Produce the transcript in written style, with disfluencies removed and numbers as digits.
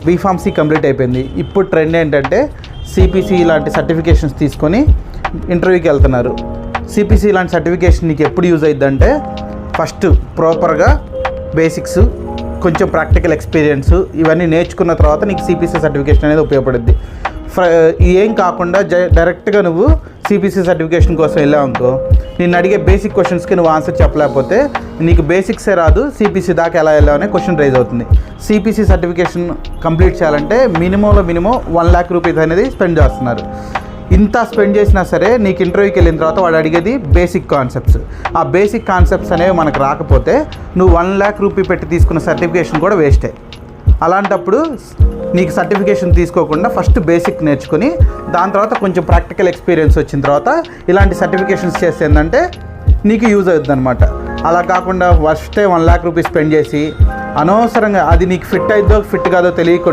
B Pharmacy complete అయిపోయింది. ఇప్పుడు trend ఏంటంటే సిపిసి లాంటి సర్టిఫికేషన్స్ తీసుకొని ఇంటర్వ్యూకి వెళ్తున్నారు. సిపిసి లాంటి సర్టిఫికేషన్ నీకు ఎప్పుడు యూజ్ అవుతుందంటే ఫస్ట్ ప్రాపర్గా బేసిక్స్, కొంచెం ప్రాక్టికల్ ఎక్స్పీరియన్స్ ఇవన్నీ నేర్చుకున్న తర్వాత నీకు సిపిసి సర్టిఫికేషన్ అనేది ఉపయోగపడుద్ది. ఏం కాకుండా డైరెక్ట్గా నువ్వు సిపిసి సర్టిఫికేషన్ కోసం వెళ్ళావనుకో, నేను అడిగే బేసిక్ క్వశ్చన్స్కి నువ్వు ఆన్సర్ చెప్పలేకపోతే నీకు బేసిక్సే రాదు, సిపిసి దాకా ఎలా వెళ్ళావనే క్వశ్చన్ రైజ్ అవుతుంది. సిపిసి సర్టిఫికేషన్ కంప్లీట్ చేయాలంటే మినిమం 1 lakh రూపీస్ అనేది స్పెండ్ చేస్తున్నారు. ఇంత స్పెండ్ చేసినా సరే నీకు ఇంటర్వ్యూకి వెళ్ళిన తర్వాత వాడు అడిగేది బేసిక్ కాన్సెప్ట్స్. ఆ బేసిక్ కాన్సెప్ట్స్ అనేవి మనకు రాకపోతే నువ్వు 1 lakh రూపీ పెట్టి తీసుకున్న సర్టిఫికేషన్ కూడా వేస్టే. అలాంటప్పుడు నీకు సర్టిఫికేషన్ తీసుకోకుండా ఫస్ట్ బేసిక్ నేర్చుకొని దాని తర్వాత కొంచెం ప్రాక్టికల్ ఎక్స్పీరియన్స్ వచ్చిన తర్వాత ఇలాంటి సర్టిఫికేషన్స్ చేస్తే ఏంటంటే నీకు యూజ్ అవుతుంది అనమాట. అలా కాకుండా ఫస్టే 1 lakh రూపీస్ స్పెండ్ చేసి అనవసరంగా అది నీకు ఫిట్ అయిద్దో ఫిట్ కాదో తెలియకుండా